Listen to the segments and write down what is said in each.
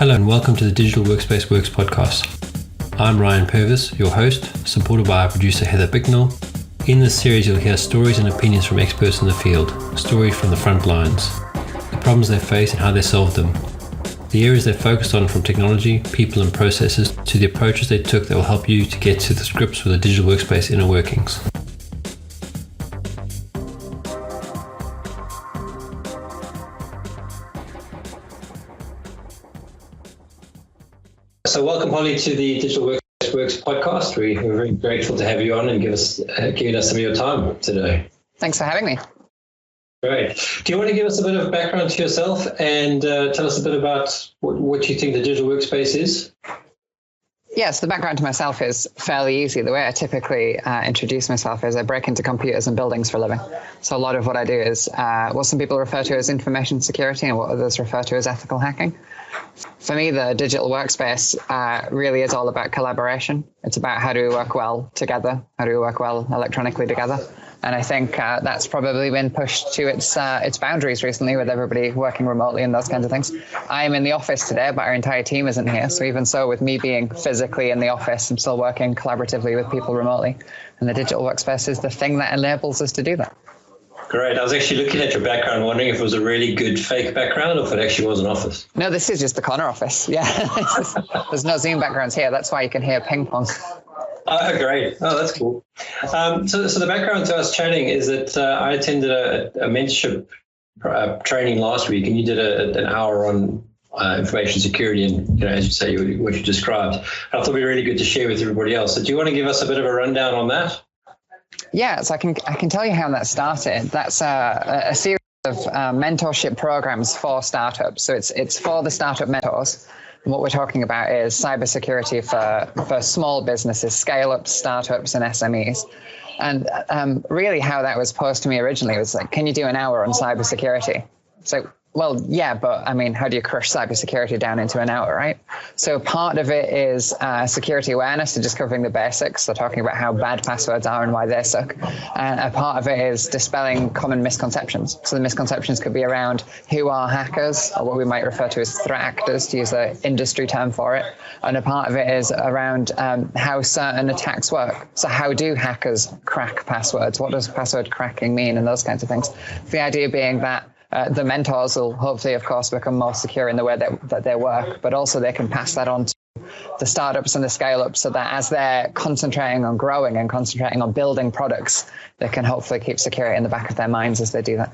Hello and welcome to the Digital Workspace Works podcast. I'm Ryan Purvis, your host, supported by our producer Heather Bicknell. In this series you'll hear stories and opinions from experts in the field, stories from the front lines, the problems they face and how they solved them, the areas they focused on from technology, people and processes to the approaches they took that will help you to get to the grips with the digital workspace inner workings. So welcome, Holly, to the Digital Workspace Works podcast. We're very grateful to have you on and giving us some of your time today. Thanks for having me. Great. Do you want to give us a bit of background to yourself and tell us a bit about what you think the digital workspace is? Yes, the background to myself is fairly easy. The way I typically introduce myself is I break into computers and buildings for a living. So a lot of what I do is what some people refer to as information security and what others refer to as ethical hacking. For me, the digital workspace really is all about collaboration. It's about how do we work well together, how do we work well electronically together. And I think that's probably been pushed to its boundaries recently with everybody working remotely and those kinds of things. I am in the office today, but our entire team isn't here. So even so, with me being physically in the office, I'm still working collaboratively with people remotely. And the digital workspace is the thing that enables us to do that. Great. I was actually looking at your background, wondering if it was a really good fake background or if it actually was an office. No, this is just the corner office. Yeah, there's no Zoom backgrounds here. That's why you can hear ping pong. Oh, great. Oh, that's cool. So the background to us chatting is that I attended a mentorship training last week, and you did an hour on information security and, as you say, what you described. I thought it'd be really good to share with everybody else. So do you want to give us a bit of a rundown on that? Yeah, so I can tell you how that started. That's a series of mentorship programs for startups. So it's for the startup mentors. And what we're talking about is cybersecurity for small businesses, scale-ups, startups, and SMEs. And really how that was posed to me originally was like, can you do an hour on cybersecurity? So, well, yeah, but I mean, how do you crush cybersecurity down into an hour, right? So part of it is security awareness, so just covering the basics, so talking about how bad passwords are and why they suck. And a part of it is dispelling common misconceptions. So the misconceptions could be around who are hackers, or what we might refer to as threat actors, to use an industry term for it. And a part of it is around how certain attacks work. So how do hackers crack passwords? What does password cracking mean? And those kinds of things. The idea being that the mentors will hopefully, of course, become more secure in the way that they work, but also they can pass that on to the startups and the scale-ups so that as they're concentrating on growing and concentrating on building products, they can hopefully keep security in the back of their minds as they do that.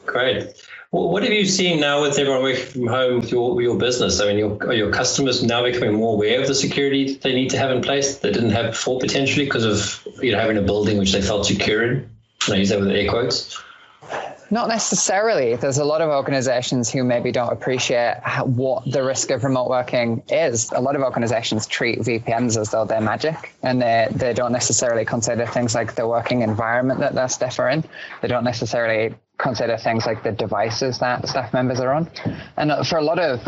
Great. Well, what have you seen now with everyone working from home with your business? I mean, are your customers now becoming more aware of the security that they need to have in place that they didn't have before potentially because of having a building which they felt secure in? And I use that with air quotes. Not necessarily. There's a lot of organizations who maybe don't appreciate what the risk of remote working is. A lot of organizations treat VPNs as though they're magic, and they don't necessarily consider things like the working environment that their staff are in. They don't necessarily consider things like the devices that staff members are on. And for a lot of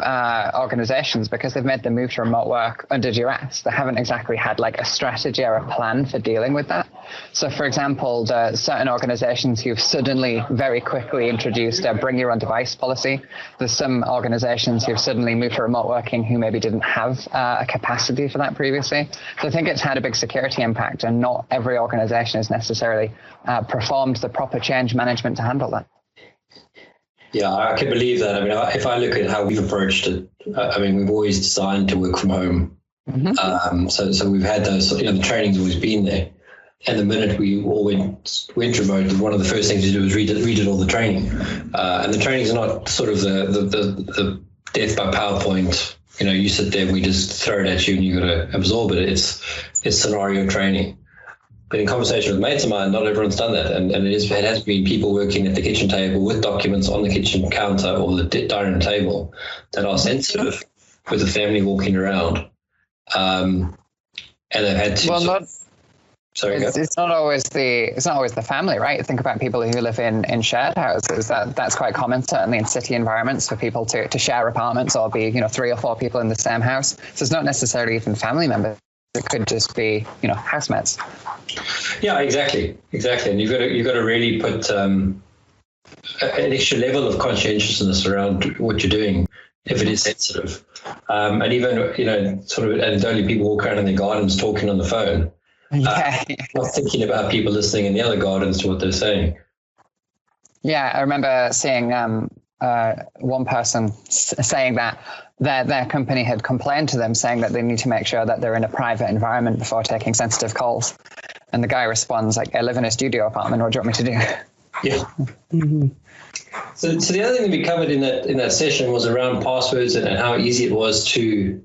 organizations, because they've made the move to remote work under duress, they haven't exactly had like a strategy or a plan for dealing with that. So for example, the certain organizations who've suddenly very quickly introduced a bring your own device policy. There's some organizations who've suddenly moved to remote working who maybe didn't have a capacity for that previously. So I think it's had a big security impact, and not every organization has necessarily performed the proper change management to handle that. Yeah, I can believe that. I mean, if I look at how we've approached it, I mean, we've always designed to work from home. Mm-hmm. So we've had those, the training's always been there. And the minute we all went remote, one of the first things to do was redid all the training. And the training's not sort of the death by PowerPoint. You sit there, we just throw it at you and you got to absorb it. It's scenario training. But in conversation with mates of mine, not everyone's done that. And it has been people working at the kitchen table with documents on the kitchen counter or the dining table that are sensitive with the family walking around. And they've had to... It's not always the family, right? Think about people who live in shared houses. That's quite common, certainly in city environments, for people to share apartments or be 3 or 4 people in the same house. So it's not necessarily even family members. It could just be housemates. Yeah, exactly. And you've got to really put an extra level of conscientiousness around what you're doing. if it is sensitive. And even, sort of anecdotally, people walk around in their gardens talking on the phone, not thinking about people listening in the other gardens to what they're saying. Yeah, I remember seeing one person saying that their company had complained to them, saying that they need to make sure that they're in a private environment before taking sensitive calls. And the guy responds like, I live in a studio apartment. What do you want me to do? Yeah. Mm-hmm. So the other thing that we covered in that session was around passwords and how easy it was to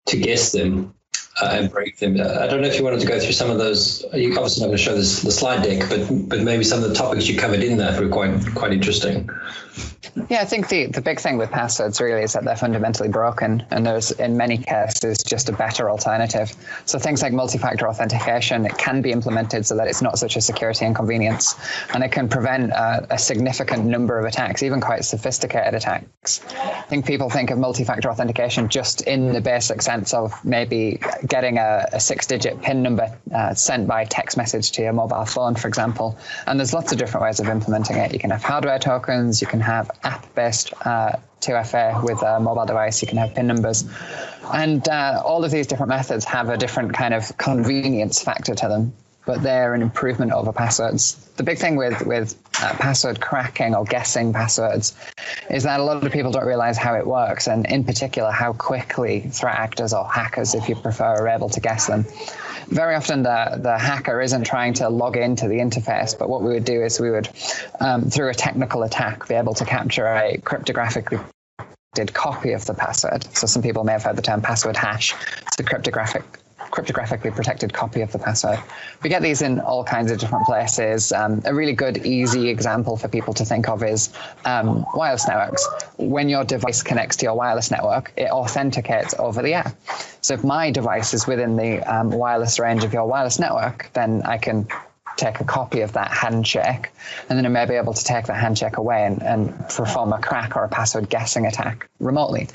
guess them and break them. I don't know if you wanted to go through some of those. You're obviously not going to show the slide deck, but maybe some of the topics you covered in that were quite interesting. Yeah, I think the big thing with passwords really is that they're fundamentally broken, and there's in many cases just a better alternative. So things like multi-factor authentication, it can be implemented so that it's not such a security inconvenience, and it can prevent a significant number of attacks, even quite sophisticated attacks. I think people think of multi-factor authentication just in the basic sense of maybe getting a 6-digit PIN number sent by text message to your mobile phone, for example. And there's lots of different ways of implementing it. You can have hardware tokens, you can have app-based 2FA with a mobile device, you can have PIN numbers. And all of these different methods have a different kind of convenience factor to them, but they're an improvement over passwords. The big thing with password cracking or guessing passwords is that a lot of people don't realize how it works, and in particular, how quickly threat actors or hackers, if you prefer, are able to guess them. Very often the hacker isn't trying to log into the interface, but what we would do is we would, through a technical attack, be able to capture a cryptographically protected copy of the password. So some people may have heard the term password hash. It's a cryptographically protected copy of the password. We get these in all kinds of different places. A really good, easy example for people to think of is wireless networks. When your device connects to your wireless network, it authenticates over the air. So if my device is within the wireless range of your wireless network, then I can take a copy of that handshake, and then I may be able to take that handshake away and perform a crack or a password guessing attack remotely.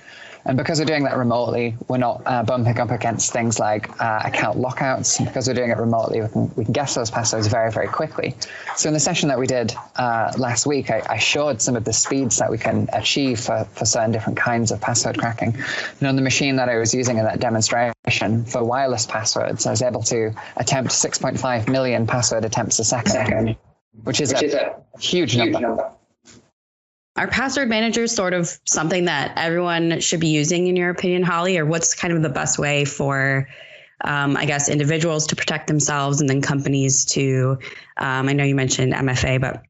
And because we're doing that remotely, we're not bumping up against things like account lockouts. And because we're doing it remotely, we can guess those passwords very, very quickly. So in the session that we did last week, I showed some of the speeds that we can achieve for certain different kinds of password cracking. And on the machine that I was using in that demonstration for wireless passwords, I was able to attempt 6.5 million password attempts a second, which is a huge number. Are password managers sort of something that everyone should be using, in your opinion, Holly? Or what's kind of the best way for, I guess, individuals to protect themselves and then companies to, I know you mentioned MFA,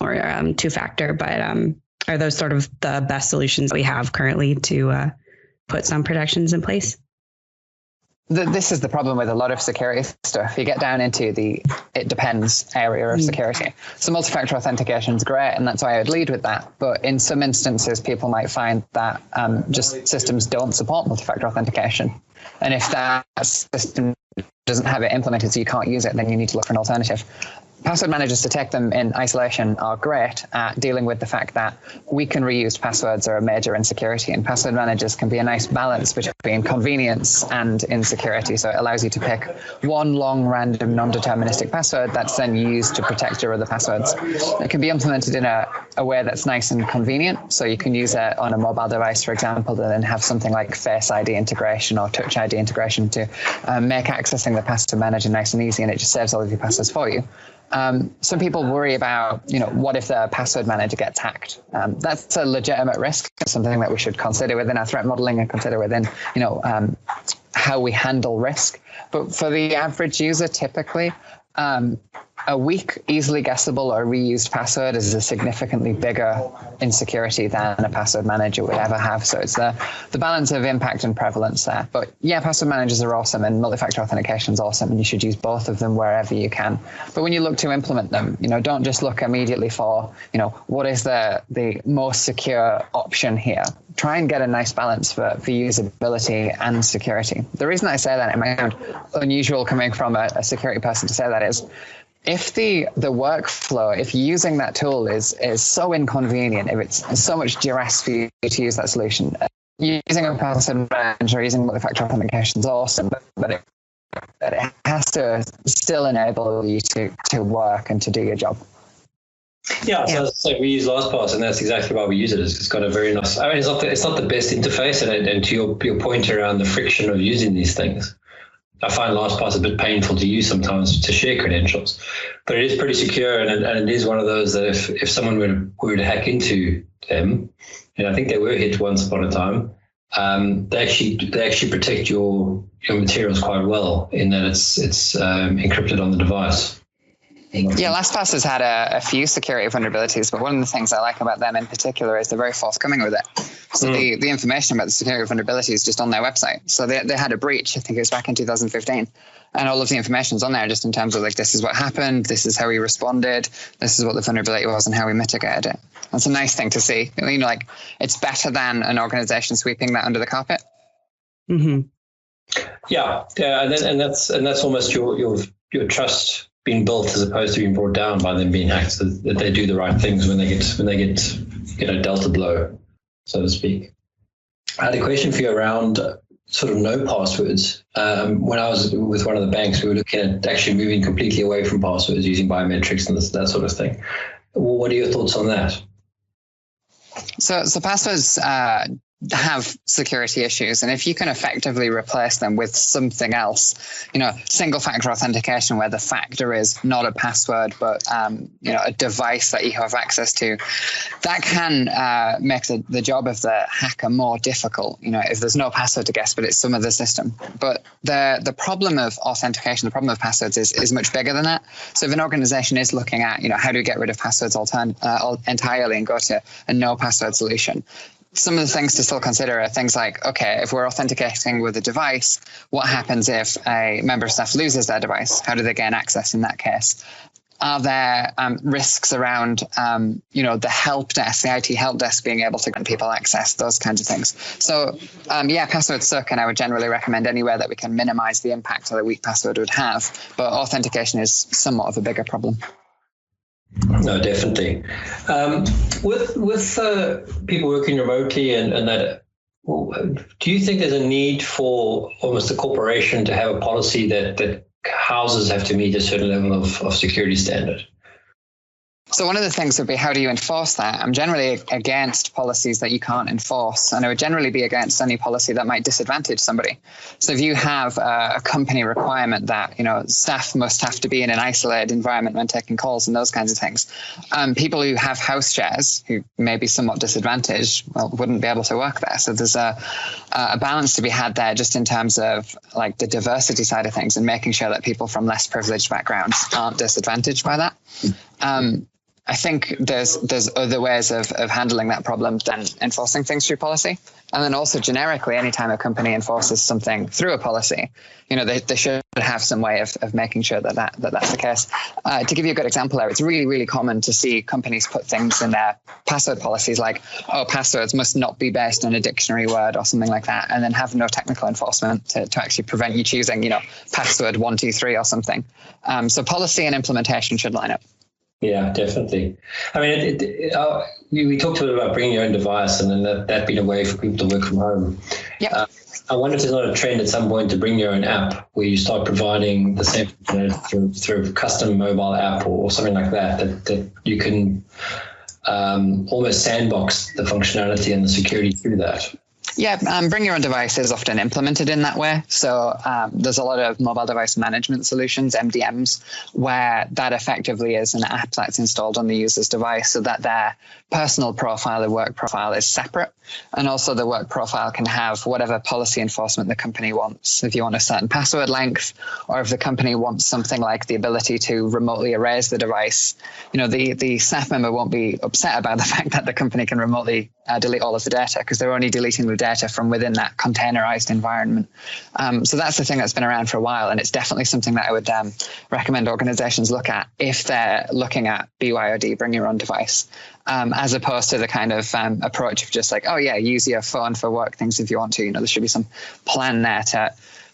or two-factor, but are those sort of the best solutions we have currently to put some protections in place? This is the problem with a lot of security stuff. You get down into the it depends area of security. So multi-factor authentication is great, and that's why I would lead with that. But in some instances, people might find that just systems don't support multi-factor authentication. And if that system doesn't have it implemented, so you can't use it, then you need to look for an alternative. Password managers, to take them in isolation, are great at dealing with the fact that weak and reused passwords are a major insecurity, and password managers can be a nice balance between convenience and insecurity. So it allows you to pick one long, random, non-deterministic password that's then used to protect your other passwords. It can be implemented in a way that's nice and convenient. So you can use it on a mobile device, for example, and then have something like Face ID integration or Touch ID integration to make accessing the password manager nice and easy, and it just saves all of your passwords for you. Some people worry about, what if the password manager gets hacked? That's a legitimate risk, something that we should consider within our threat modeling and consider within, how we handle risk. But for the average user, typically, a weak, easily guessable or reused password is a significantly bigger insecurity than a password manager would ever have. So it's the balance of impact and prevalence there. But yeah, password managers are awesome, and multi-factor authentication is awesome, and you should use both of them wherever you can. But when you look to implement them, don't just look immediately for, what is the most secure option here. Try and get a nice balance for usability and security. The reason I say that, it might sound unusual coming from a security person to say that, is if the workflow, if using that tool is so inconvenient, if it's so much duress for you to use that solution, using a password manager, using multi-factor authentication is awesome, but it has to still enable you to work and to do your job. Yeah, so as I say, we use LastPass, and that's exactly why we use it. It's got a very nice. I mean, it's not the best interface, and to your point around the friction of using these things, I find LastPass a bit painful to use sometimes to share credentials, but it is pretty secure, and it is one of those that if someone were to hack into them, and I think they were hit once upon a time, they actually protect your materials quite well in that it's encrypted on the device. Yeah, LastPass has had a few security vulnerabilities, but one of the things I like about them in particular is they're very forthcoming with it. So the information about the security vulnerability is just on their website. So they had a breach, I think it was back in 2015, and all of the information's on there just in terms of like, this is what happened, this is how we responded, this is what the vulnerability was and how we mitigated it. That's a nice thing to see. You know, like it's better than an organization sweeping that under the carpet. Mm-hmm. Yeah, and that's almost your trust being built as opposed to being brought down by them being hacked, so that they do the right things when they get dealt a blow, so to speak. I had a question for you around sort of no passwords. When I was with one of the banks, we were looking at actually moving completely away from passwords using biometrics and that sort of thing. What are your thoughts on that? So passwords have security issues, and if you can effectively replace them with something else, you know, single factor authentication where the factor is not a password but you know, a device that you have access to, that can make the job of the hacker more difficult. You know, if there's no password to guess but it's some other system. But the problem of authentication, the problem of passwords is much bigger than that. So if an organization is looking at, you know, how do we get rid of passwords entirely and go to a no password solution, some of the things to still consider are things like, okay, if we're authenticating with a device, what happens if a member of staff loses their device? How do they gain access in that case? Are there risks around, you know, the help desk, the IT help desk being able to grant people access, those kinds of things? So, yeah, passwords suck, and I would generally recommend anywhere that we can minimize the impact that a weak password would have. But authentication is somewhat of a bigger problem. No, definitely. With people working remotely and that, do you think there's a need for almost a corporation to have a policy that houses have to meet a certain level of security standard? So one of the things would be, how do you enforce that? I'm generally against policies that you can't enforce, and I would generally be against any policy that might disadvantage somebody. So if you have a company requirement that, you know, staff must have to be in an isolated environment when taking calls and those kinds of things, people who have house shares who may be somewhat disadvantaged, well, wouldn't be able to work there. So there's a balance to be had there, just in terms of like the diversity side of things and making sure that people from less privileged backgrounds aren't disadvantaged by that. I think there's other ways of handling that problem than enforcing things through policy. And then also generically, anytime a company enforces something through a policy, you know, they should have some way of making sure that's the case. To give you a good example there, it's really, really common to see companies put things in their password policies like, oh, passwords must not be based on a dictionary word or something like that, and then have no technical enforcement to actually prevent you choosing, you know, password 123 or something. So policy and implementation should line up. Yeah, definitely. I mean, we talked a bit about bringing your own device, and then that being a way for people to work from home. Yeah. I wonder if there's not a trend at some point to bring your own app, where you start providing the same, you know, through a custom mobile app or something like that you can almost sandbox the functionality and the security through that. Yeah, bring your own device is often implemented in that way. So there's a lot of mobile device management solutions, MDMs, where that effectively is an app that's installed on the user's device so that their personal profile, their work profile is separate. And also the work profile can have whatever policy enforcement the company wants. If you want a certain password length, or if the company wants something like the ability to remotely erase the device, you know, the staff member won't be upset about the fact that the company can remotely delete all of the data, because they're only deleting the data from within that containerized environment. So that's the thing that's been around for a while, and it's definitely something that I would recommend organizations look at if they're looking at BYOD, bring your own device, as opposed to the kind of approach of just like, oh yeah, use your phone for work things if you want to. You know, there should be some plan there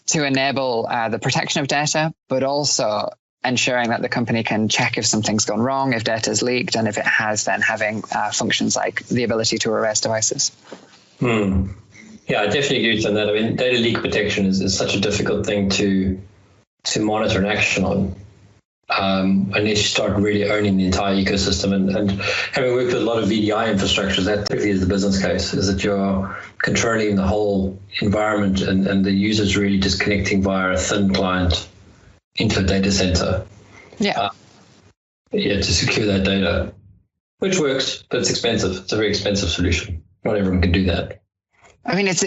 to enable the protection of data, but also ensuring that the company can check if something's gone wrong, if data is leaked, and if it has, then having functions like the ability to erase devices. Yeah, I definitely agree with that. I mean, data leak protection is such a difficult thing to monitor and action on. unless you start really owning the entire ecosystem. And having worked with a lot of VDI infrastructures, that typically is the business case, is that you're controlling the whole environment and the user's really just connecting via a thin client into a data center. To secure that data, which works, but it's expensive. It's a very expensive solution. Not everyone can do that. I mean, it's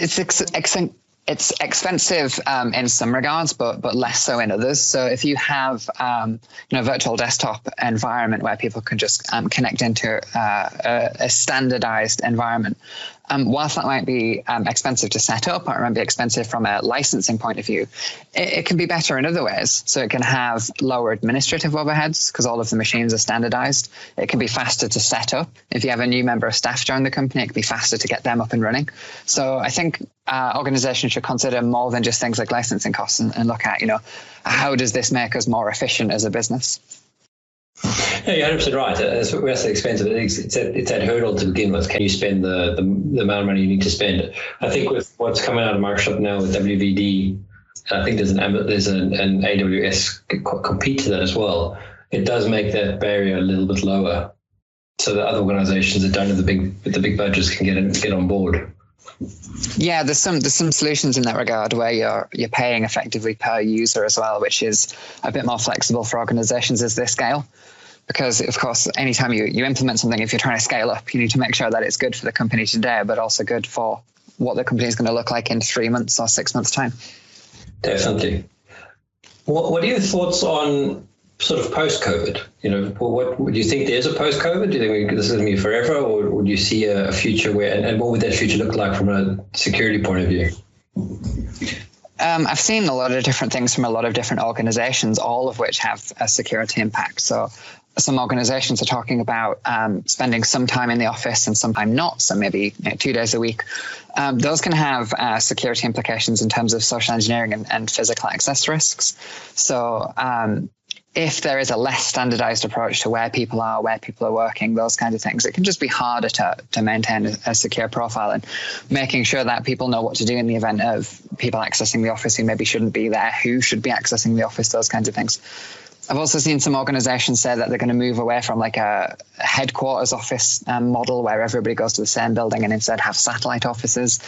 expensive in some regards, but less so in others. So if you have a virtual desktop environment where people can just connect into a standardized environment, whilst that might be expensive to set up, or it might be expensive from a licensing point of view, it can be better in other ways. So it can have lower administrative overheads because all of the machines are standardized. It can be faster to set up. If you have a new member of staff join the company, it can be faster to get them up and running. So I think organizations should consider more than just things like licensing costs and look at, how does this make us more efficient as a business? No, you're 100% right. It's expensive. It's that hurdle to begin with. Can you spend the amount of money you need to spend? I think with what's coming out of Microsoft now with WVD, I think there's an AWS compete to that as well. It does make that barrier a little bit lower, so that other organizations that don't have the big budgets can get on board. Yeah, there's some solutions in that regard where you're paying effectively per user as well, which is a bit more flexible for organizations as they scale. Because, of course, anytime you implement something, if you're trying to scale up, you need to make sure that it's good for the company today, but also good for what the company is going to look like in 3 months or 6 months' time. Definitely. What are your thoughts on sort of post-COVID? What do you think there's a post-COVID? Do you think this is going to be forever, or would you see a future where, and what would that future look like from a security point of view? I've seen a lot of different things from a lot of different organizations, all of which have a security impact. So some organizations are talking about spending some time in the office and some time not, so maybe 2 days a week. Those can have security implications in terms of social engineering and physical access risks. So if there is a less standardized approach to where people are working, those kinds of things, it can just be harder to maintain a secure profile, and making sure that people know what to do in the event of people accessing the office who maybe shouldn't be there, who should be accessing the office, those kinds of things. I've also seen some organizations say that they're going to move away from like a headquarters office model where everybody goes to the same building and instead have satellite offices.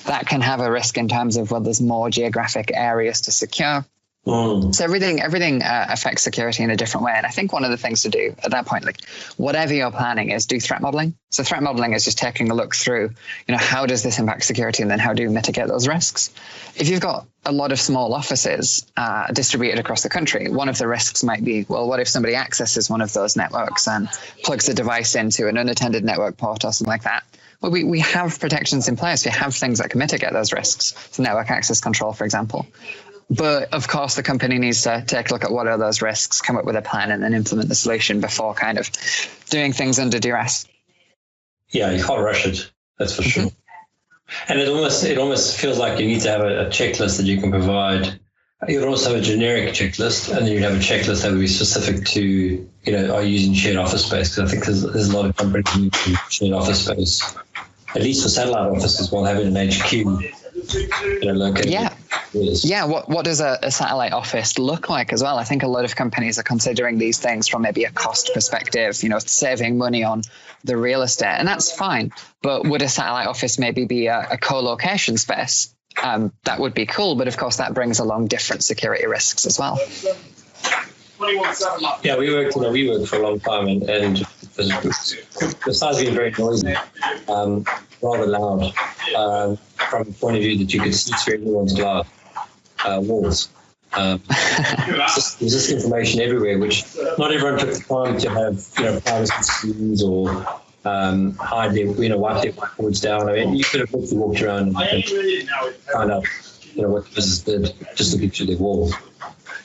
That can have a risk in terms of, well, there's more geographic areas to secure. So everything affects security in a different way. And I think one of the things to do at that point, like whatever you're planning, is do threat modeling. So threat modeling is just taking a look through, how does this impact security, and then how do you mitigate those risks? If you've got a lot of small offices distributed across the country, one of the risks might be, well, what if somebody accesses one of those networks and plugs a device into an unattended network port or something like that? Well, we have protections in place. We have things that can mitigate those risks. So network access control, for example. But of course, the company needs to take a look at what are those risks, come up with a plan, and then implement the solution before kind of doing things under duress. Yeah, you can't rush it. That's for sure. And it almost feels like you need to have a checklist that you can provide. You'd also have a generic checklist, and then you'd have a checklist that would be specific to, are you using shared office space? Because I think there's a lot of companies using shared office space, at least for satellite offices, while having an HQ. Located. Yeah. What does a satellite office look like as well? I think a lot of companies are considering these things from maybe a cost perspective, saving money on the real estate, and that's fine. But would a satellite office maybe be a co-location space? That would be cool, but of course that brings along different security risks as well. Yeah, we worked for a long time, and besides being very noisy, rather loud, from the point of view that you could see through everyone's glass walls. There's just information everywhere, which not everyone took the time to have, privacy screens or hide their, wipe their whiteboards down. I mean, you could have walked around and find out, what the business did just looking through their walls.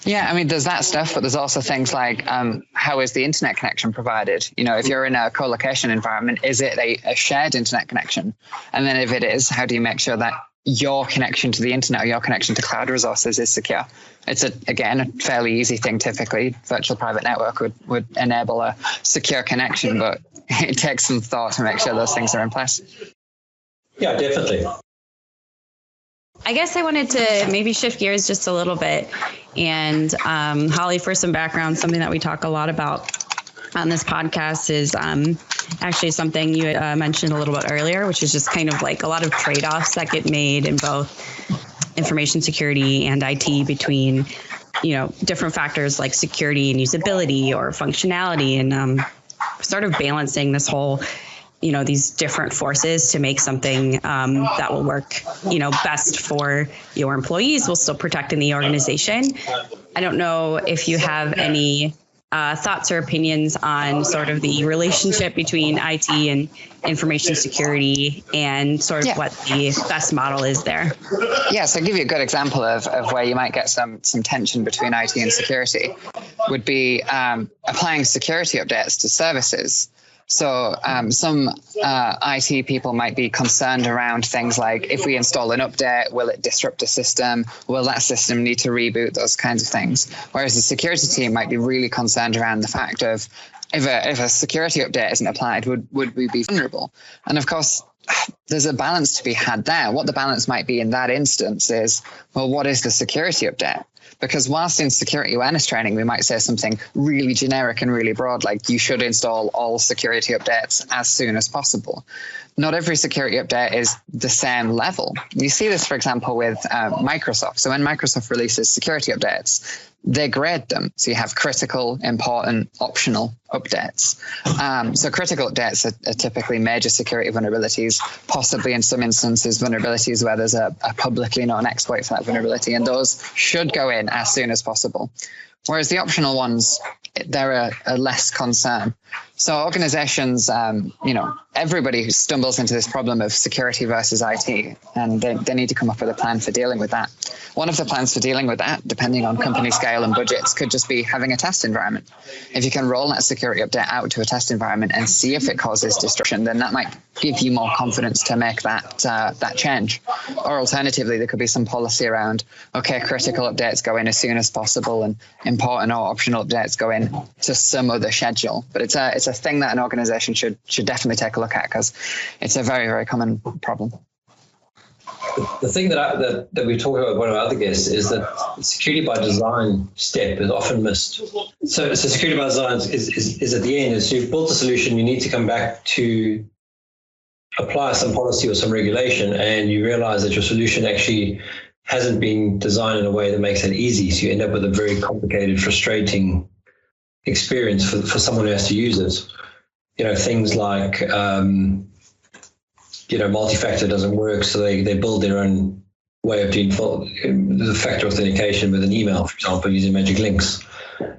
Yeah, I mean, there's that stuff, but there's also things like how is the internet connection provided? If you're in a co-location environment, is it a shared internet connection? And then if it is, how do you make sure that your connection to the internet or your connection to cloud resources is secure? It's, again, a fairly easy thing typically. Virtual private network would enable a secure connection, but it takes some thought to make sure those things are in place. Yeah, definitely. I guess I wanted to maybe shift gears just a little bit. And Holly, for some background, something that we talk a lot about on this podcast is actually something you mentioned a little bit earlier, which is just kind of like a lot of trade-offs that get made in both information security and IT between, different factors like security and usability or functionality, and sort of balancing this whole, these different forces to make something that will work, best for your employees while still protecting the organization. I don't know if you have any thoughts or opinions on sort of the relationship between IT and information security and sort of what the best model is there. Yeah, so I'll give you a good example of where you might get some tension between IT and security would be applying security updates to services. So some IT people might be concerned around things like, if we install an update, will it disrupt a system? Will that system need to reboot? Those kinds of things. Whereas the security team might be really concerned around the fact of, if a security update isn't applied, would we be vulnerable? And of course, there's a balance to be had there. What the balance might be in that instance is, well, what is the security update? Because whilst in security awareness training, we might say something really generic and really broad, like you should install all security updates as soon as possible. Not every security update is the same level. You see this, for example, with Microsoft. So when Microsoft releases security updates, they grade them. So you have critical, important, optional updates. So critical updates are typically major security vulnerabilities, possibly in some instances vulnerabilities where there's a publicly known exploit for that vulnerability, and those should go in as soon as possible. Whereas the optional ones, they're a less concern. So organizations, everybody who stumbles into this problem of security versus IT, and they need to come up with a plan for dealing with that. One of the plans for dealing with that, depending on company scale and budgets, could just be having a test environment. If you can roll that security update out to a test environment and see if it causes disruption, then that might give you more confidence to make that change. Or alternatively, there could be some policy around, okay, critical updates go in as soon as possible, and important or optional updates go in to some other schedule. But it's a thing that an organization should definitely take a look at, because it's a very, very common problem. The thing that we talk about with one of our other guests is that the security by design step is often missed. So security by design is at the end. So you've built a solution, you need to come back to apply some policy or some regulation, and you realize that your solution actually hasn't been designed in a way that makes it easy. So you end up with a very complicated, frustrating experience for someone who has to use it. Things like, multi-factor doesn't work, so they build their own way of doing the factor authentication with an email, for example, using magic links,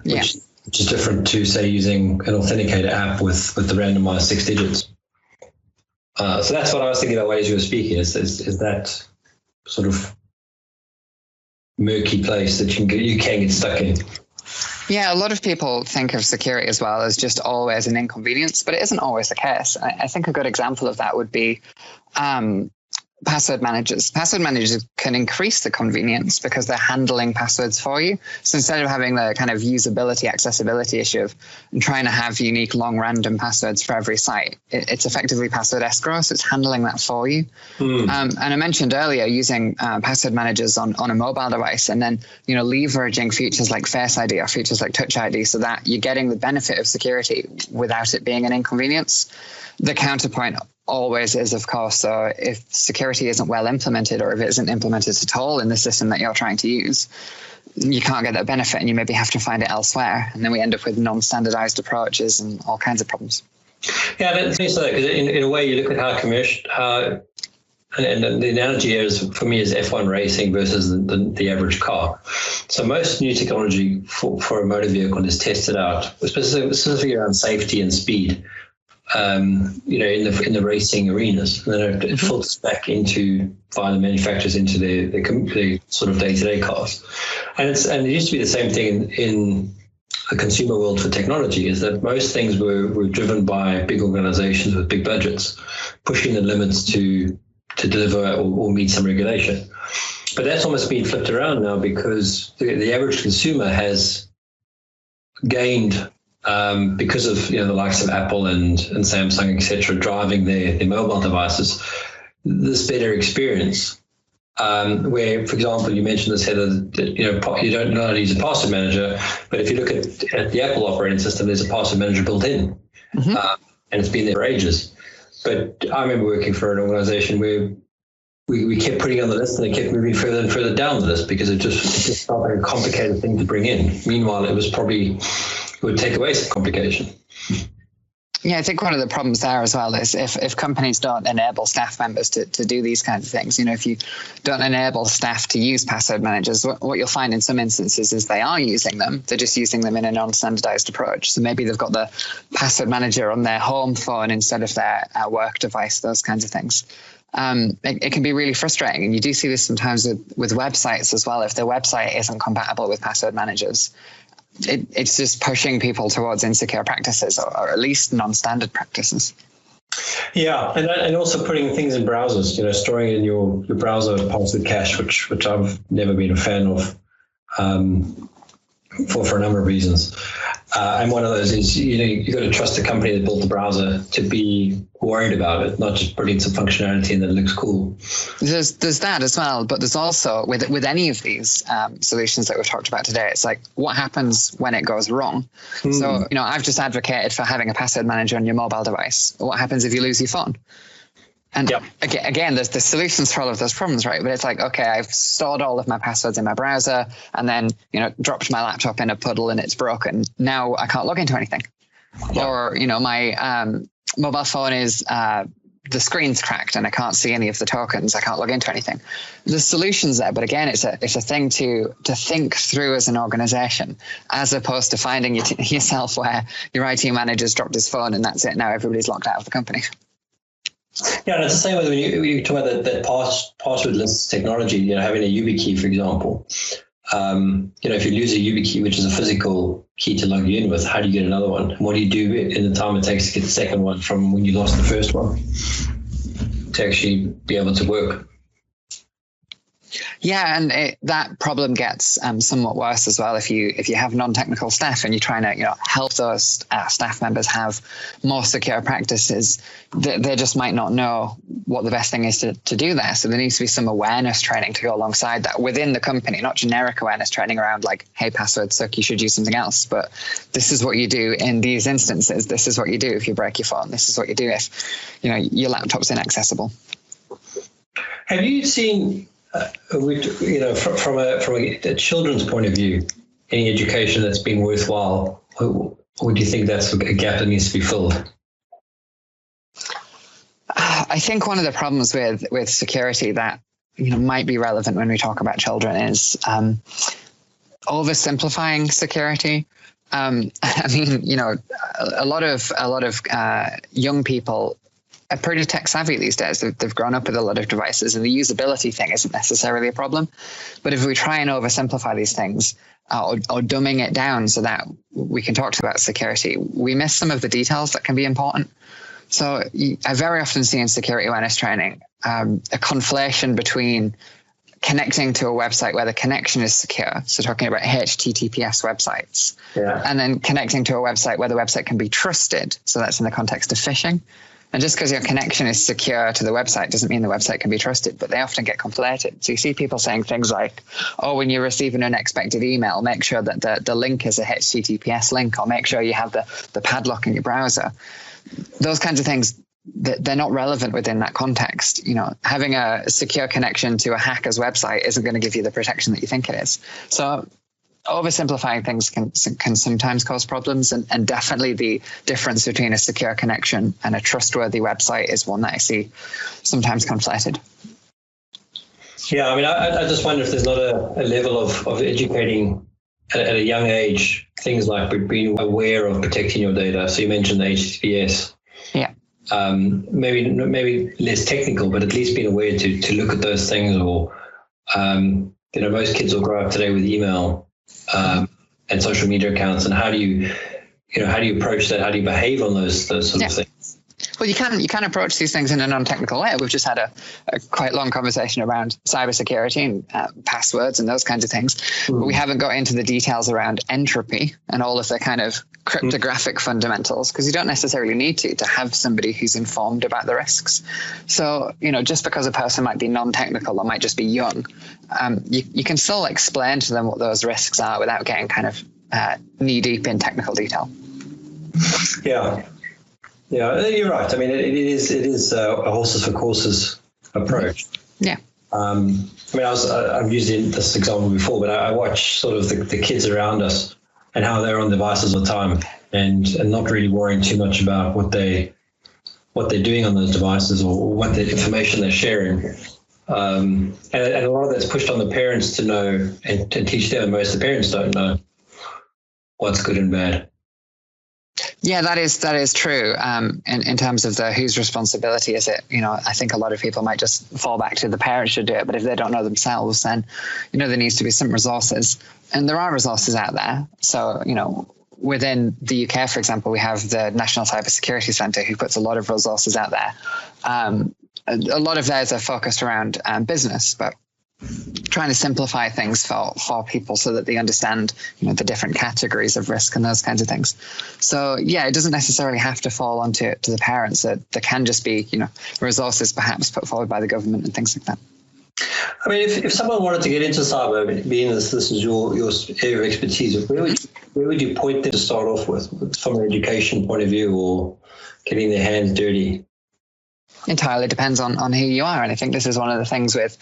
which is different to, say, using an authenticator app with the randomized 6 digits. So that's what I was thinking about as you were speaking, is that sort of murky place that you can get stuck in. Yeah, a lot of people think of security as well as just always an inconvenience, but it isn't always the case. I think a good example of that would be password managers. Password managers can increase the convenience because they're handling passwords for you. So instead of having the kind of usability, accessibility issue of trying to have unique, long, random passwords for every site, it's effectively password escrow. So it's handling that for you. And I mentioned earlier using password managers on a mobile device, and then leveraging features like Face ID or features like Touch ID, so that you're getting the benefit of security without it being an inconvenience. The counterpoint always is, of course, so if security isn't well implemented, or if it isn't implemented at all in the system that you're trying to use, you can't get that benefit, and you maybe have to find it elsewhere. And then we end up with non-standardized approaches and all kinds of problems. Yeah, I think so, because in a way you look at how and the analogy here is, for me, is F1 racing versus the average car. So most new technology for a motor vehicle is tested out, specifically around safety and speed, in the racing arenas, and then it filters back via the manufacturers into the sort of day-to-day cars. And it used to be the same thing in the consumer world for technology, is that most things were driven by big organizations with big budgets, pushing the limits to deliver or meet some regulation. But that's almost been flipped around now, because the average consumer has gained, because of the likes of Apple and Samsung, etc., driving their mobile devices, this better experience where, for example, you mentioned this, Heather, that you don't not only use a password manager, but if you look at the Apple operating system, there's a password manager built in, and it's been there for ages. But I remember working for an organization where we kept putting on the list, and it kept moving further and further down the list because it just felt like a complicated thing to bring in. Meanwhile, it would take away some complication. Yeah, I think one of the problems there as well is if companies don't enable staff members to do these kinds of things, if you don't enable staff to use password managers, what you'll find in some instances is they are using them. They're just using them in a non-standardized approach. So maybe they've got the password manager on their home phone instead of their work device, those kinds of things. It can be really frustrating. And you do see this sometimes with websites as well. If their website isn't compatible with password managers, it's just pushing people towards insecure practices or at least non-standard practices. Yeah, and also putting things in browsers, storing in your browser password cache, which I've never been a fan of for a number of reasons. And one of those is, you've got to trust the company that built the browser to be worried about it, not just putting some functionality in that looks cool. There's that as well, but there's also with any of these solutions that we've talked about today, it's like, what happens when it goes wrong? So, I've just advocated for having a password manager on your mobile device. What happens if you lose your phone? And again, there's the solutions for all of those problems, right? But it's like, okay, I've stored all of my passwords in my browser and then, dropped my laptop in a puddle and it's broken. Now I can't log into anything. Yeah. Or, my mobile phone is, the screen's cracked and I can't see any of the tokens. I can't log into anything. There's solutions there, but again, it's a thing to think through as an organization, as opposed to finding yourself where your IT manager's dropped his phone and that's it. Now everybody's locked out of the company. Yeah, and it's the same with when you talk about that passwordless technology, having a YubiKey, for example. If you lose a YubiKey, which is a physical key to log you in with, how do you get another one? And what do you do in the time it takes to get the second one from when you lost the first one to actually be able to work? Yeah, and that problem gets somewhat worse as well if you have non-technical staff and you're trying to help those staff members have more secure practices. They just might not know what the best thing is to do there. So there needs to be some awareness training to go alongside that within the company, not generic awareness training around like, hey, password suck, you should use something else. But this is what you do in these instances. This is what you do if you break your phone. This is what you do if your laptop's inaccessible. Have you seen? From a children's point of view, any education that's been worthwhile, or do you think that's a gap that needs to be filled? I think one of the problems with security that might be relevant when we talk about children is oversimplifying security. A lot of young people are pretty tech savvy these days. They've grown up with a lot of devices, and the usability thing isn't necessarily a problem. But if we try and oversimplify these things or dumbing it down so that we can talk about security, we miss some of the details that can be important. So I very often see in security awareness training a conflation between connecting to a website where the connection is secure, so talking about HTTPS websites, and then connecting to a website where the website can be trusted, so that's in the context of phishing. And just because your connection is secure to the website doesn't mean the website can be trusted, but they often get conflated. So you see people saying things like, when you receive an unexpected email, make sure that the link is a HTTPS link, or make sure you have the padlock in your browser. Those kinds of things, they're not relevant within that context. Having a secure connection to a hacker's website isn't going to give you the protection that you think it is. So oversimplifying things can sometimes cause problems, and definitely the difference between a secure connection and a trustworthy website is one that I see sometimes conflated. Yeah, I just wonder if there's not a level of educating at a young age, things like being aware of protecting your data. So you mentioned the HTTPS. Yeah. Maybe less technical, but at least being aware to look at those things. Or most kids will grow up today with email and social media accounts, and how do you approach that? How do you behave on those sort of things? Well, you can approach these things in a non-technical way. We've just had a quite long conversation around cybersecurity and passwords and those kinds of things. But we haven't got into the details around entropy and all of the kind of cryptographic fundamentals, because you don't necessarily need to have somebody who's informed about the risks. So, just because a person might be non-technical or might just be young, you can still explain to them what those risks are without getting kind of knee-deep in technical detail. Yeah, you're right. I mean, it is a horses for courses approach. Yeah. I've used this example before, but I watch sort of the kids around us and how they're on devices all the time, and not really worrying too much about what they're doing on those devices or what the information they're sharing. And a lot of that's pushed on the parents to know and teach them. Most of the parents don't know what's good and bad. Yeah, that is true. In terms of whose responsibility is it? I think a lot of people might just fall back to the parents should do it, but if they don't know themselves, then there needs to be some resources, and there are resources out there. So within the UK, for example, we have the National Cybersecurity Centre, who puts a lot of resources out there. A lot of theirs are focused around business, but trying to simplify things for people so that they understand, the different categories of risk and those kinds of things. So yeah, it doesn't necessarily have to fall onto the parents. There can just be, resources perhaps put forward by the government and things like that. I mean, if someone wanted to get into cyber, being this is your area of expertise, where would you point them to start off with from an education point of view, or getting their hands dirty? Entirely depends on who you are. And I think this is one of the things with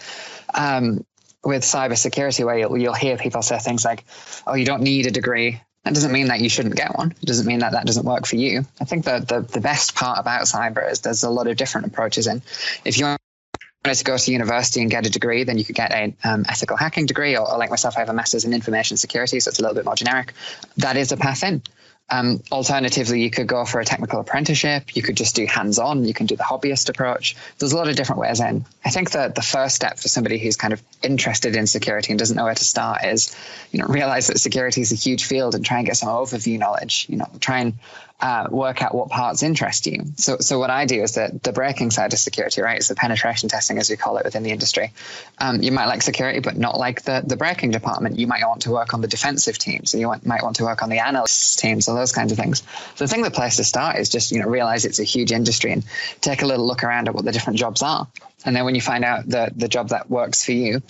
cybersecurity where you'll hear people say things like, oh, you don't need a degree. That doesn't mean that you shouldn't get one. It doesn't mean that doesn't work for you. I think that the best part about cyber is there's a lot of different approaches in. If you wanted to go to university and get a degree, then you could get an ethical hacking degree, or like myself, I have a master's in information security, so it's a little bit more generic. That is a path in. Alternatively, you could go for a technical apprenticeship. You could just do hands-on. You can do the hobbyist approach. There's a lot of different ways in. I think that the first step for somebody who's kind of interested in security and doesn't know where to start is, realize that security is a huge field and try and get some overview knowledge. Try and work out what parts interest you. So what I do is the breaking side of security, right? It's the penetration testing, as we call it within the industry. You might like security, but not like the breaking department. You might want to work on the defensive team. So you might want to work on the analysts team. So those kinds of things. So I think the place to start is just, realize it's a huge industry and take a little look around at what the different jobs are. And then when you find out the job that works for you,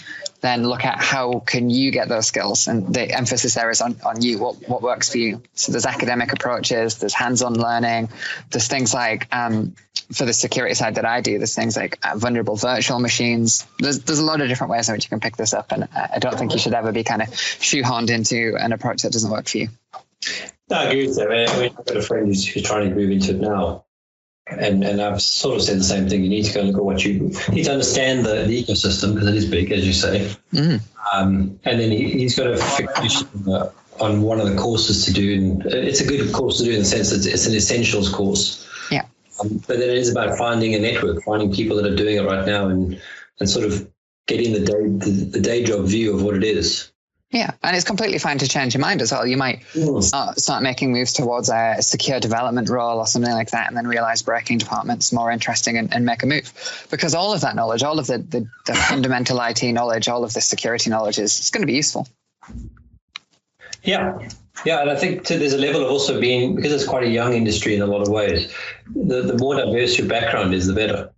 then look at how can you get those skills. And the emphasis there is on you, what works for you. So there's academic approaches, there's hands-on learning, there's things like, for the security side that I do, there's things like vulnerable virtual machines. There's a lot of different ways in which you can pick this up. And I don't think you should ever be kind of shoehorned into an approach that doesn't work for you. No, I agree with that. I mean, I've got a friend who's trying to move into it now. And I've sort of said the same thing. You need to go and look at what you need to understand the ecosystem, because it is big, as you say. Mm-hmm. And then he's got a fixation on one of the courses to do. And it's a good course to do in the sense that it's an essentials course. Yeah. But then it is about finding a network, finding people that are doing it right now, and sort of getting the day job view of what it is. Yeah, and it's completely fine to change your mind as well. You might start making moves towards a secure development role or something like that, and then realize breaking department's more interesting and make a move. Because all of that knowledge, all of the fundamental IT knowledge, all of the security knowledge it's going to be useful. Yeah, and I think there's a level of also being, because it's quite a young industry in a lot of ways, the more diverse your background is, the better.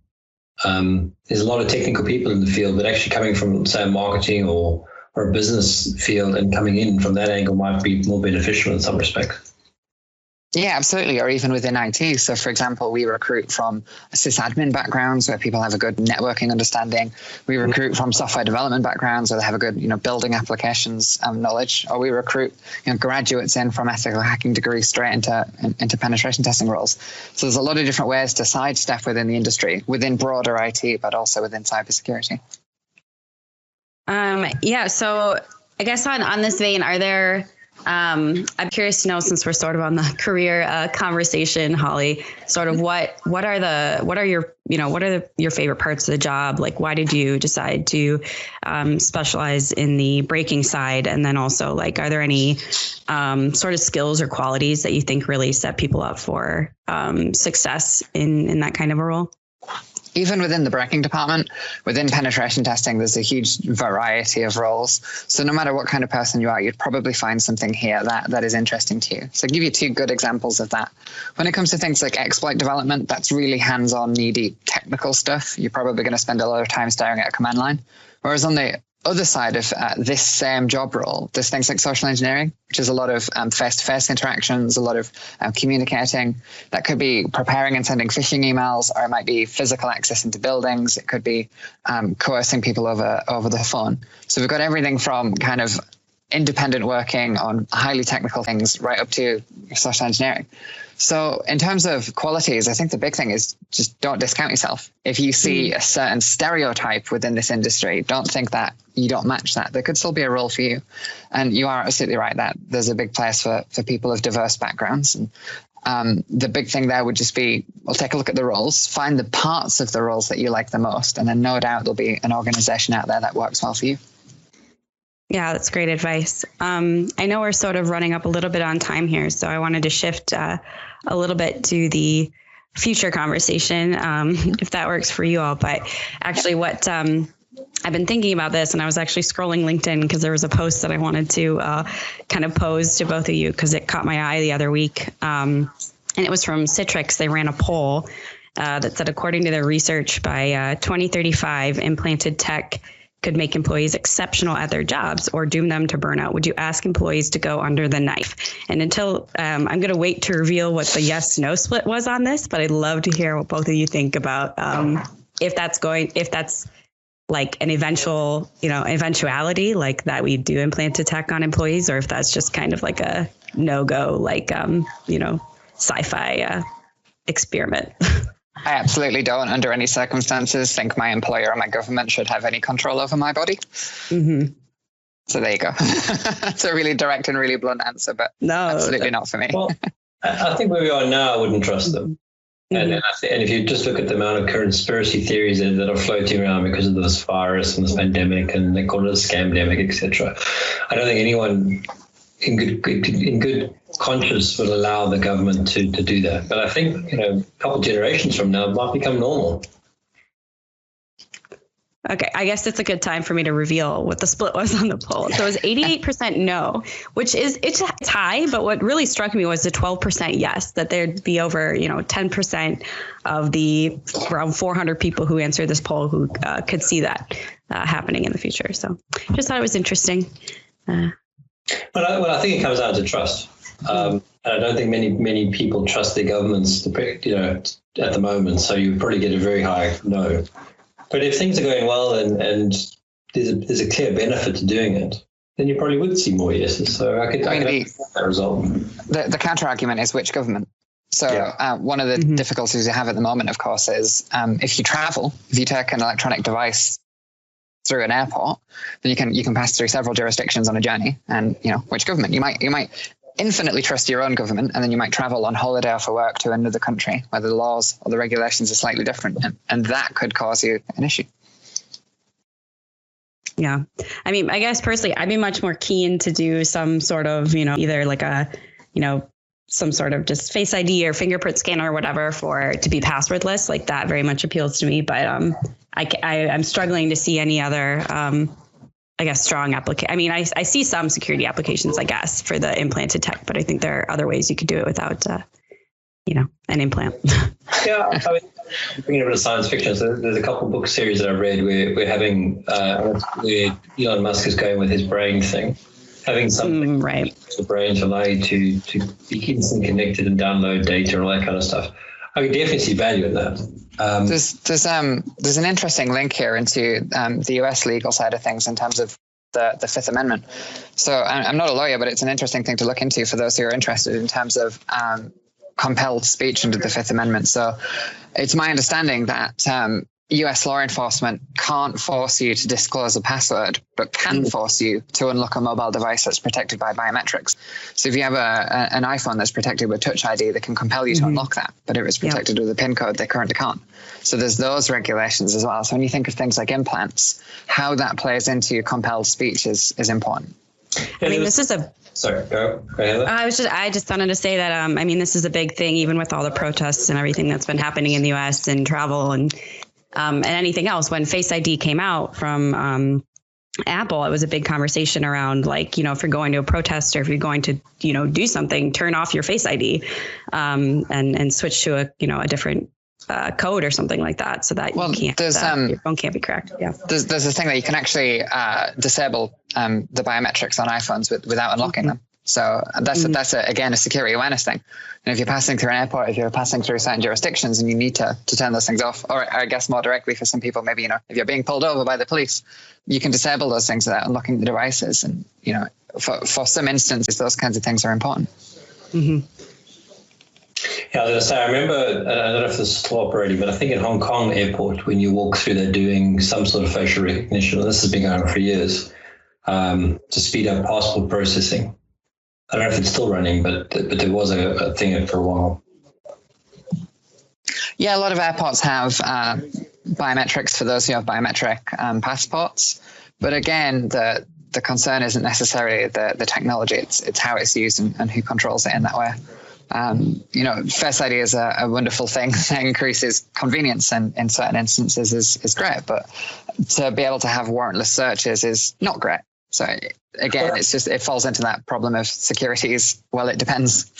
There's a lot of technical people in the field, but actually coming from, say, marketing or a business field and coming in from that angle might be more beneficial in some respects. Yeah, absolutely. Or even within IT. So, for example, we recruit from sysadmin backgrounds where people have a good networking understanding. We recruit from software development backgrounds where they have a good, building applications knowledge. Or we recruit, graduates in from ethical hacking degrees straight into penetration testing roles. So there's a lot of different ways to sidestep within the industry, within broader IT, but also within cybersecurity. So I guess on this vein, are there I'm curious to know, since we're sort of on the career conversation, Holly, sort of what are your favorite parts of the job? Like, why did you decide to specialize in the braking side? And then also, like, are there any sort of skills or qualities that you think really set people up for success in that kind of a role? Even within the braking department, within penetration testing, there's a huge variety of roles. So no matter what kind of person you are, you'd probably find something here that is interesting to you. So I'll give you two good examples of that. When it comes to things like exploit development, that's really hands-on, knee-deep technical stuff. You're probably going to spend a lot of time staring at a command line. Whereas on the other side of this same job role, there's things like social engineering, which is a lot of face-to-face interactions, a lot of communicating. That could be preparing and sending phishing emails, or it might be physical access into buildings. It could be coercing people over the phone. So we've got everything from kind of independent working on highly technical things right up to social engineering. So in terms of qualities, I think the big thing is just don't discount yourself. If you see a certain stereotype within this industry, don't think that you don't match that. There could still be a role for you. And you are absolutely right that there's a big place for people of diverse backgrounds. And the big thing there would just be, well, take a look at the roles, find the parts of the roles that you like the most, and then no doubt there'll be an organization out there that works well for you. Yeah, that's great advice. I know we're sort of running up a little bit on time here, so I wanted to shift a little bit to the future conversation, if that works for you all. But actually what I've been thinking about this, and I was actually scrolling LinkedIn because there was a post that I wanted to kind of pose to both of you because it caught my eye the other week. And it was from Citrix. They ran a poll that said, according to their research, by 2035, implanted tech could make employees exceptional at their jobs or doom them to burnout. Would you ask employees to go under the knife? And until I'm going to wait to reveal what the yes/no split was on this, but I'd love to hear what both of you think about if that's like an eventuality, like that we do implanted tech on employees, or if that's just kind of like a no-go, like sci-fi experiment. I absolutely don't, under any circumstances, think my employer or my government should have any control over my body. Mm-hmm. So there you go. It's a really direct and really blunt answer, but no, absolutely not for me. Well, I think where we are now, I wouldn't trust them. Mm-hmm. And if you just look at the amount of conspiracy theories that are floating around because of this virus and this pandemic, and they call it a scamdemic, etc., I don't think anyone in good conscience will allow the government to do that. But I think, a couple of generations from now, it might become normal. Okay, I guess it's a good time for me to reveal what the split was on the poll. So it was 88% no, which it's high, but what really struck me was the 12% yes, that there'd be over, 10% of the around 400 people who answered this poll who could see that happening in the future. So just thought it was interesting. Well, I think it comes down to trust. And I don't think many people trust their governments, at the moment. So you probably get a very high no. But if things are going well and there's a clear benefit to doing it, then you probably would see more yeses. So I could that result. The counter argument is which government. So one of the difficulties you have at the moment, of course, is if you travel, if you take an electronic device through an airport, then you can pass through several jurisdictions on a journey. And which government you might infinitely trust your own government, and then you might travel on holiday or for work to another country where the laws or the regulations are slightly different, and that could cause you an issue. Yeah, I mean, I guess personally, I'd be much more keen to do some sort of either like a some sort of just Face ID or fingerprint scanner or whatever to be passwordless. Like that very much appeals to me, but I'm struggling to see any other strong application. I mean, I see some security applications, I guess, for the implanted tech, but I think there are other ways you could do it without, an implant. Yeah, I mean, bringing a bit of science fiction. So there's a couple of book series that I've read where we're having where Elon Musk is going with his brain thing, having something right the brain to allow you to be instant connected and download data and all that kind of stuff. I could definitely see value in that. There's an interesting link here into the US legal side of things in terms of the Fifth Amendment. So I'm not a lawyer, but it's an interesting thing to look into for those who are interested in terms of compelled speech under the Fifth Amendment. So it's my understanding that US law enforcement can't force you to disclose a password, but can force you to unlock a mobile device that's protected by biometrics. So if you have an iPhone that's protected with Touch ID, they can compel you to unlock that. But if it's protected with a PIN code, they currently can't. So there's those regulations as well. So when you think of things like implants, how that plays into compelled speech is important. I mean, this is a... Sorry, go ahead. I just wanted to say that, I mean, this is a big thing, even with all the protests and everything that's been happening in the US and travel and anything else. When Face ID came out from Apple, it was a big conversation around, like, you know, if you're going to a protest or if you're going to, you know, do something, turn off your Face ID and switch to a different code or something like that, so that you can't, your phone can't be cracked. Yeah, there's a thing that you can actually disable the biometrics on iPhones without unlocking them. So that's again a security awareness thing. And if you're passing through an airport, if you're passing through certain jurisdictions and you need to turn those things off, or I guess more directly for some people, maybe, you know, if you're being pulled over by the police, you can disable those things without unlocking the devices. And, you know, for some instances, those kinds of things are important. Mm-hmm. Yeah, I was going to say, I remember, I don't know if this is still operating, but I think in Hong Kong airport, when you walk through, they're doing some sort of facial recognition. This has been going on for years to speed up passport processing. I don't know if it's still running, but there was a thing for a while. Yeah, a lot of airports have biometrics for those who have biometric passports. But again, the concern isn't necessarily the technology; it's how it's used and who controls it in that way. You know, Face ID is a wonderful thing that increases convenience and in certain instances is great, but to be able to have warrantless searches is not great. So again, it falls into that problem of security is, well, it depends.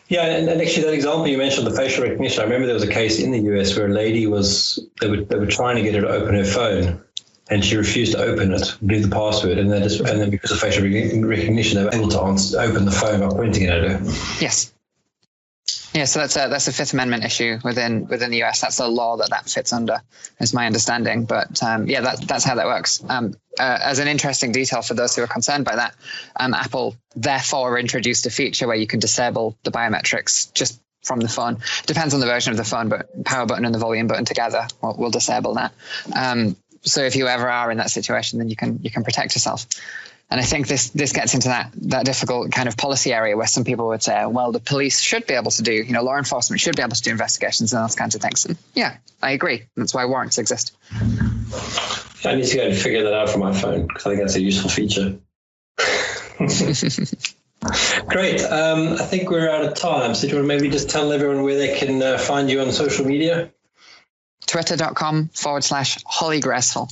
Yeah, and actually that example you mentioned, the facial recognition, I remember there was a case in the US where a lady they were trying to get her to open her phone and she refused to open it, give the password, and then because of facial recognition, they were able to open the phone by pointing it at her. Yes. Yeah, so that's a Fifth Amendment issue within the US. That's a law that fits under, is my understanding. But yeah, that's how that works. As an interesting detail for those who are concerned by that, Apple therefore introduced a feature where you can disable the biometrics just from the phone. Depends on the version of the phone, but power button and the volume button together will disable that. So if you ever are in that situation, then you can protect yourself. And I think this gets into that difficult kind of policy area where some people would say, well, the police should be able to do, you know, law enforcement should be able to do investigations and those kinds of things. And yeah, I agree. That's why warrants exist. I need to go and figure that out for my phone because I think that's a useful feature. Great. I think we're out of time. So do you want to maybe just tell everyone where they can find you on social media? Twitter.com/Holly Graceful.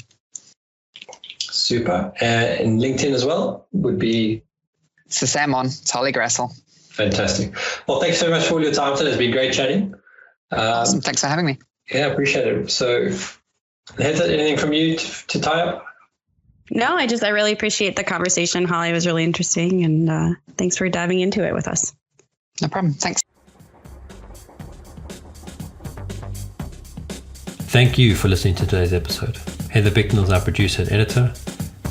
Super. And LinkedIn as well would be? It's the same one. It's Holly Graceful. Fantastic. Well, thanks so much for all your time today. It's been great chatting. Awesome. Thanks for having me. Yeah, appreciate it. So, Heather, anything from you to tie up? No, I really appreciate the conversation, Holly. It was really interesting. And thanks for diving into it with us. No problem. Thanks. Thank you for listening to today's episode. Heather Bicknell is our producer and editor.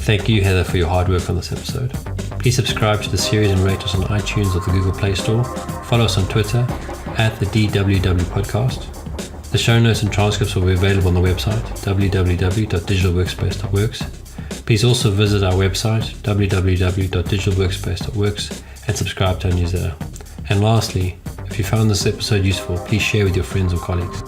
Thank you, Heather, for your hard work on this episode. Please subscribe to the series and rate us on iTunes or the Google Play Store. Follow us on Twitter @the DWW Podcast. The show notes and transcripts will be available on the website www.digitalworkspace.works. Please also visit our website www.digitalworkspace.works and subscribe to our newsletter. And lastly, if you found this episode useful, please share with your friends or colleagues.